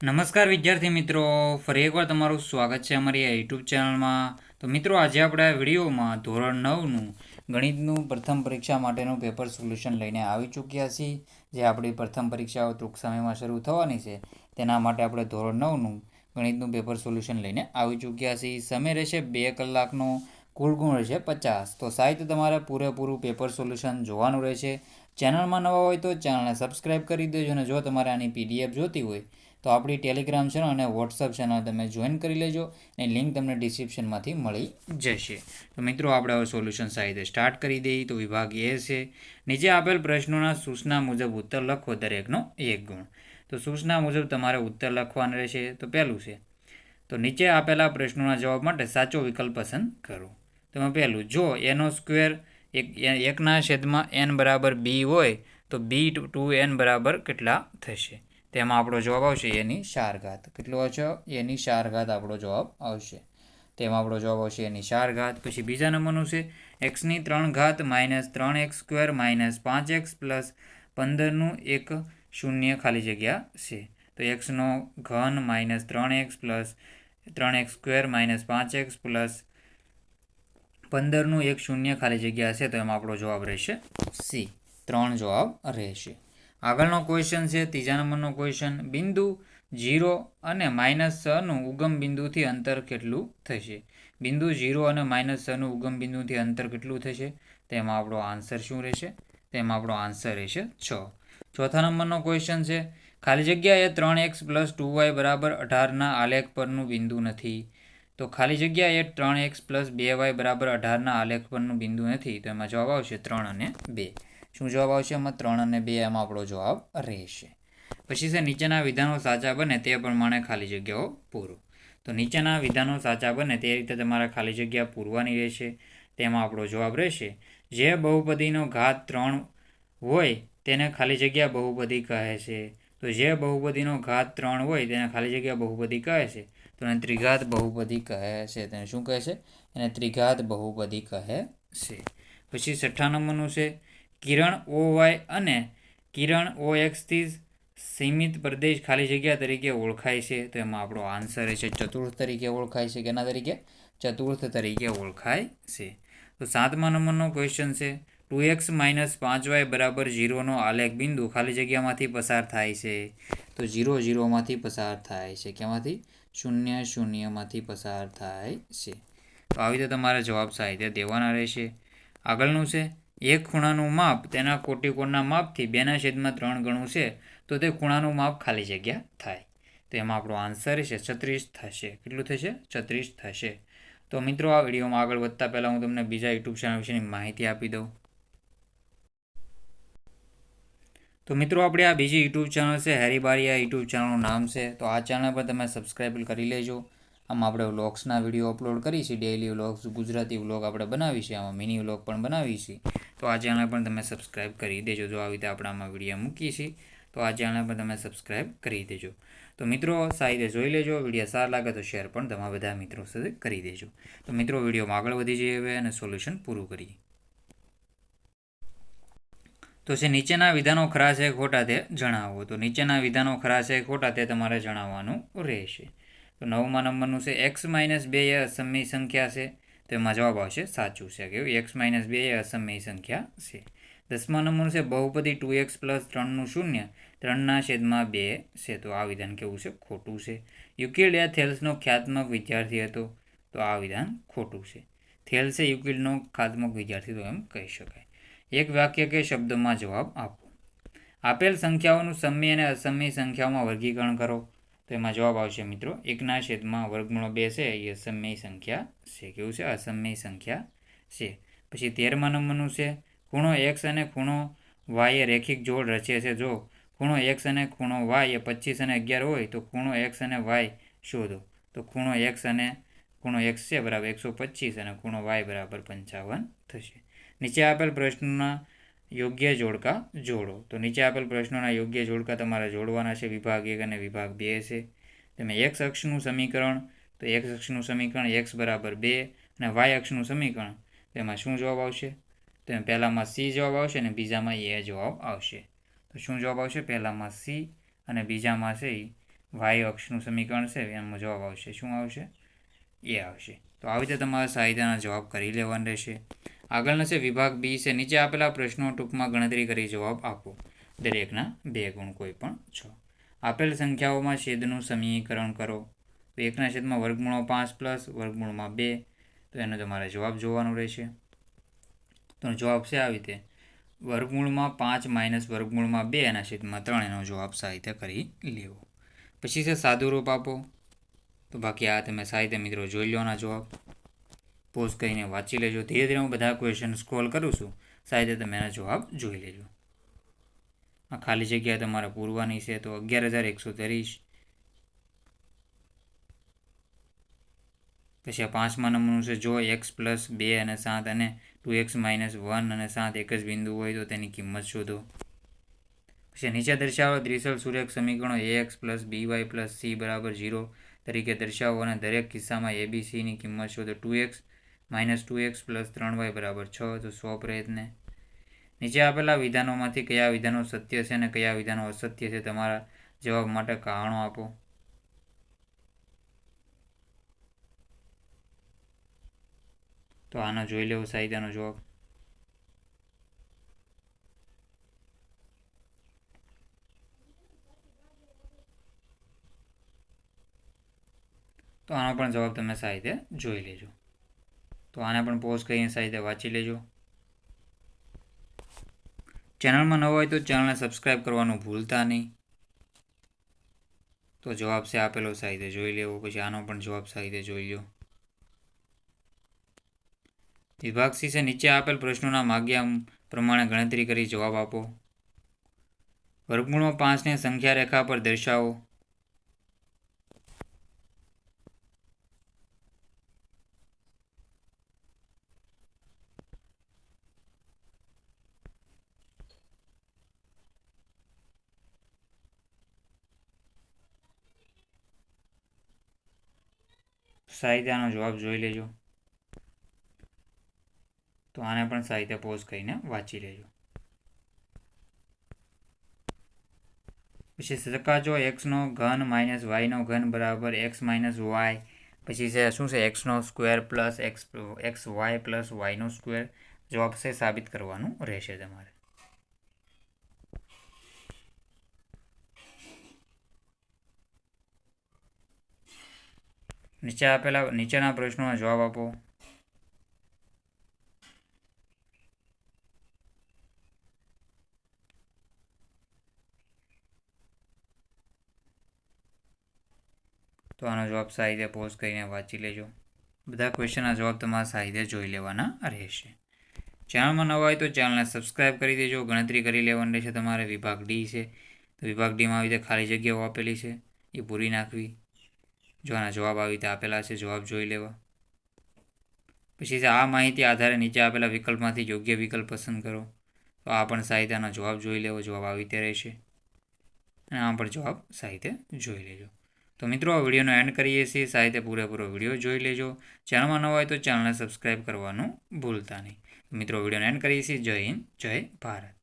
નમસ્કાર વિદ્યાર્થી મિત્રો, ફરી એકવાર તમારું સ્વાગત છે અમારી આ યુટ્યુબ ચેનલમાં. તો મિત્રો, આજે આપણે આ વિડીયોમાં ધોરણ 9નું ગણિતનું પ્રથમ પરીક્ષા માટેનું પેપર સોલ્યુશન લઈને આવી ચૂક્યા છીએ. જે આપણી પ્રથમ પરીક્ષાઓ ટૂંક સમયમાં શરૂ થવાની છે તેના માટે આપણે ધોરણ 9નું ગણિતનું પેપર સોલ્યુશન લઈને આવી ચૂક્યા છીએ. સમય રહેશે 2 કલાકનો, કુલ ગુણ રહેશે 50. તો સાહિત્ય તમારે પૂરેપૂરું પેપર સોલ્યુશન જોવાનું રહેશે. ચેનલમાં નવા હોય તો ચેનલને સબસ્ક્રાઈબ કરી દેજો, અને જો તમારે આની PDF જોતી હોય તો આપણી ટેલિગ્રામ ચેનલ અને વોટ્સઅપ ચેનલ તમે જોઈન કરી લેજો, અને લિંક તમને ડિસ્ક્રિપ્શનમાંથી મળી જશે. તો મિત્રો, આપણે હવે સોલ્યુશન સાહિત્ય સ્ટાર્ટ કરી દઈએ. તો વિભાગ એ છે, નીચે આપેલ પ્રશ્નોના સૂચના મુજબ ઉત્તર લખો, દરેકનો 1 ગુણ. તો સૂચના મુજબ તમારે ઉત્તર લખવાનો રહેશે. તો પહેલું છે, તો નીચે આપેલા પ્રશ્નોના જવાબ માટે સાચો વિકલ્પ પસંદ કરો. તેમાં પહેલું, જો એનો સ્ક્વેર 1/n બરાબર b હોય તો b2n બરાબર કેટલા થશે? તેમાં આપણો જવાબ આવશે એની 4 ઘાત. કેટલો આવશે? એની 4 ઘાત આપણો જવાબ આવશે. તેમાં આપણો જવાબ આવશે એની 4 ઘાત. પછી બીજા નંબરનું છે, x3 ઘાત -3x² -5x પ્લસ 15નું એક શૂન્ય ખાલી જગ્યા છે. તો x નો ઘન -3x plus 3x² -5x plus 15નું એક શૂન્ય ખાલી જગ્યા છે. તો એમાં આપણો જવાબ રહેશે સી, 3 જવાબ રહેશે. આગળનો ક્વેશ્ચન છે, ત્રીજા નંબરનો ક્વેશ્ચન, બિંદુ 0 અને -6નું ઉગમ બિંદુથી અંતર કેટલું થશે? બિંદુ 0 અને -6નું ઉગમ બિંદુથી અંતર કેટલું થશે? તેમાં આપણો આન્સર શું રહેશે? તેમાં આપણો આન્સર રહેશે 6. ચોથા નંબરનો ક્વેશ્ચન છે, ખાલી જગ્યા એ 3x + 2y બરાબર 18ના આલેખ પરનું બિંદુ નથી. તો ખાલી જગ્યા એ 3x + 2y બરાબર 18ના આલેખ પરનું બિંદુ નથી. તો એમાં જવાબ આવશે 3 અને 2. શું જવાબ આવશે? એમાં 3 અને 2 એમાં આપણો જવાબ રહેશે. પછી છે, નીચેના વિધાનો સાચા બને તે પ્રમાણે ખાલી જગ્યાઓ પૂરો. તો નીચેના વિધાનો સાચા બને તે રીતે તમારે ખાલી જગ્યા પૂરવાની રહેશે. તેમાં આપણો જવાબ રહેશે, જે બહુપદીનો ઘાત 3 હોય તેને ખાલી જગ્યા બહુપદી કહે છે. તો જે બહુપદીનો ઘાત 3 હોય તેને ખાલી જગ્યા બહુપદી કહે છે. તો એને ત્રિઘાત બહુપદી કહે છે. તેને શું કહે છે? એને ત્રિઘાત બહુપદી કહે છે. પછી 6થા નંબરનું છે, કિરણ OY અને કિરણ OX થી સીમિત પ્રદેશ ખાલી જગ્યા તરીકે ઓળખાય છે. તો એમાં આપણો આન્સર છે ચતુર્થ તરીકે ઓળખાય છે. કેના તરીકે? ચતુર્થ તરીકે ઓળખાય છે. તો 7મા નંબરનો ક્વેશ્ચન છે, 2x - 5y બરાબર 0નો આલેખ બિંદુ ખાલી જગ્યામાંથી પસાર થાય છે. તો 0 0 માંથી પસાર થાય છે. કેમાંથી? 0 0 માંથી પસાર થાય છે. તો આવી રીતે તમારે જવાબ સાહિત્ય દેવાના રહેશે. આગળનું છે, એક ખૂણાનું માપ તેના કોટિકોણના માપથી 2/3 ગણું છે તો તે ખૂણાનું માપ ખાલી જગ્યા થાય. તો એમાં આપણો આન્સર છે 36 થશે. કેટલું થશે? 36 થશે. તો મિત્રો, આ વિડીયોમાં આગળ વધતા પહેલાં હું તમને બીજા યુટ્યુબ ચેનલ વિશેની માહિતી આપી દઉં. તો મિત્રો, આપણે આ બીજી યુટ્યુબ ચેનલ છે હેરી બારીયા યુટ્યુબ ચેનલનું નામ છે. તો આ ચેનલ પર તમે સબસ્ક્રાઈબ કરી લેજો. આમાં આપણે વ્લોગ્સના વિડીયો અપલોડ કરીએ છીએ, ડેઇલી વ્લોગ્સ, ગુજરાતી વ્લોગ આપણે બનાવીએ છીએ, આમાં મિની વ્લોગ પણ બનાવીએ છીએ. તો આ ચેનલ પણ તમે સબસ્ક્રાઈબ કરી દેજો. જો આવી રીતે આપણે આમાં વિડીયો મૂકીએ છીએ તો આ ચેનલ પર તમે સબસ્ક્રાઈબ કરી દેજો. તો મિત્રો, સાહિત્ય જોઈ લેજો. વિડીયો સારા લાગે તો શેર પણ તમારા બધા મિત્રો સાથે કરી દેજો. તો મિત્રો, વિડીયોમાં આગળ વધી જઈએ હવે અને સોલ્યુશન પૂરું કરીએ. તો છે, નીચેના વિધાનો ખરા છે ખોટા તે જણાવો. તો નીચેના વિધાનો ખરા છે ખોટા તે તમારે જણાવવાનું રહેશે. તો 9મા નંબરનું છે, x - 2 એ અસમય સંખ્યા છે. તો એમાં જવાબ આવશે સાચું છે. કેવું? x - 2 એ અસમય સંખ્યા છે. 10મા નંબરનું છે, બહુપદી 2x + 3નું શૂન્ય 3/2 છે. તો આ વિધાન કેવું છે? ખોટું છે. યુક્લિડ એ થેલ્સનો ખ્યાતનાક વિદ્યાર્થી હતો. તો આ વિધાન ખોટું છે. થેલ્સ એ યુક્લિડનો ખ્યાતનાક વિદ્યાર્થી તો એમ કહી શકાય. એક વાક્ય કે શબ્દમાં જવાબ આપો. આપેલ સંખ્યાઓનું સમય અને અસમય સંખ્યાઓમાં વર્ગીકરણ કરો. તો એમાં જવાબ આવશે મિત્રો 1/2 છે એ અસમય સંખ્યા છે. કેવું છે? અસમય સંખ્યા છે. પછી 13મા નંબરનું છે, ખૂણો x અને ખૂણો y એ રેખિક જોડ રચે છે. જો ખૂણો x અને ખૂણો y એ 25 અને 11 હોય તો ખૂણો x અને y શોધો. તો ખૂણો x છે બરાબર 125 અને ખૂણો y બરાબર 55 થશે. નીચે આપેલ પ્રશ્નોના યોગ્ય જોડકા જોડો. તો નીચે આપેલ પ્રશ્નોના યોગ્ય જોડકા તમારે જોડવાના છે. વિભાગ 1 અને વિભાગ 2 છે. તમે x અક્ષનું સમીકરણ, તો x અક્ષનું સમીકરણ x બરાબર 2 અને y અક્ષનું સમીકરણ, તેમાં શું જવાબ આવશે? તો પહેલામાં c જવાબ આવશે અને બીજામાં a જવાબ આવશે. તો શું જવાબ આવશે? પહેલામાં c અને બીજામાં છે વાય અક્ષનું સમીકરણ છે એમાં જવાબ આવશે શું આવશે એ આવશે. તો આવી રીતે તમારા સાહિત્યના જવાબ કરી લેવાના રહેશે. આગળનો છે વિભાગ બી છે. નીચે આપેલા પ્રશ્નો ટૂંકમાં ગણતરી કરી જવાબ આપો. દરેકના 2 ગુણ કોઈ પણ 6. આપેલ સંખ્યાઓમાં છેદનું સમીકરણ કરો. તો 1/5 પ્લસ વર્ગમૂળમાં 2. તો એનો તમારે જવાબ જોવાનો રહેશે. તો જવાબ છે આવી રીતે વર્ગમૂળમાં 5 માઇનસ વર્ગમૂળમાં 2/3 એનો જવાબ સાહિત્ય કરી લેવો. પછી છે સાદું રૂપ આપો. તો બાકી આ તમે સાહિત્ય મિત્રો જોઈ લેવાના જવાબ. પોઝ કરીને વાંચી લેજો. ધીરે ધીરે હું બધા ક્વેશ્ચન સ્ક્રોલ કરું છું. સાહિત્ય તમે એના જવાબ જોઈ લેજો. આ ખાલી જગ્યા તમારે પૂરવાની છે. તો 11,130. પછી આ 5મા નંબરનું છે જો x પ્લસ 2 અને 7 અને 2x માઇનસ 1 અને 7 એક જ બિંદુ હોય તો તેની કિંમત શોધો. પછી નીચે દર્શાવો દ્વિસલ સુરેખ સમીકરણો ax plus by plus c બરાબર 0 તરીકે દર્શાવો અને દરેક કિસ્સામાં abcની કિંમત શોધો. 2x minus 2x plus 3y બરાબર 6. તો 100 પ્રયત્ને નીચે આપેલા વિધાનોમાંથી કયા વિધાનો સત્ય છે અને કયા વિધાનો અસત્ય છે તમારા જવાબ માટે કારણો આપો. તો આનો જોઈ લેવો સાહિત્યનો જવાબ. તો આનો પણ જવાબ તમે સાહિત્ય જોઈ લેજો. તો આને પણ પોઝ કરીને સાહિત્ય વાંચી લેજો. ચેનલમાં ન હોય તો ચેનલને સબસ્ક્રાઈબ કરવાનું ભૂલતા નહીં. તો જવાબ છે આપેલો સાહિત્ય જોઈ લેવો. પછી આનો પણ જવાબ સાહિત્ય જોઈ લો. વિભાગ સી છે. નીચે આપેલ પ્રશ્નોના માગ્યા પ્રમાણે ગણતરી કરી જવાબ આપો. વર્ગમૂળમાં 5ને સંખ્યા રેખા પર દર્શાવો. સાહિત્યનો જવાબ જોઈ લેજો. તો આને પણ સાહિત્ય પોઝ કરીને વાંચી લેજો. પછી સરકાજો એક્સનો ઘન માઇનસ વાયનો ઘન બરાબર એક્સ માઇનસ વાય. પછી છે શું છે એક્સનો square plus x y plus વાયનો સ્ક્વેર. જવાબ છે સાબિત કરવાનું રહેશે તમારે. નીચેના પ્રશ્નોના જવાબ આપો. તો આનો જવાબ સાહિત્ય પોઝ કરીને વાંચી લેજો. બધા ક્વેશ્ચનના જવાબ તમારા સાહિત્ય જોઈ લેવાના રહેશે. ચેનલમાં નવા હોય તો ચેનલને સબસ્ક્રાઈબ કરી દેજો. ગણતરી કરી લેવાની રહેશે તમારે. વિભાગ ડી છે. તો વિભાગ ડીમાં આવી રીતે ખાલી જગ્યાઓ આપેલી છે એ પૂરી નાખવી. જો આના જવાબ આવી રીતે આપેલા છે જવાબ જોઈ લેવા. પછી આ માહિતી આધારે નીચે આપેલા વિકલ્પમાંથી યોગ્ય વિકલ્પ પસંદ કરો. તો આ પણ સાહિત્યનો જવાબ જોઈ લેવો. જવાબ આવી રીતે રહેશે અને આ પણ જવાબ સાહિત્ય જોઈ લેજો. તો મિત્રો આ વિડીયોનો એન્ડ કરીએ છીએ. સાહિત્ય પૂરેપૂરો વિડીયો જોઈ લેજો. ચેનલમાં ન હોય તો ચેનલને સબસ્ક્રાઈબ કરવાનું ભૂલતા નહીં. મિત્રો વિડીયોનો એન્ડ કરીએ છીએ. જય હિન્દ, જય ભારત.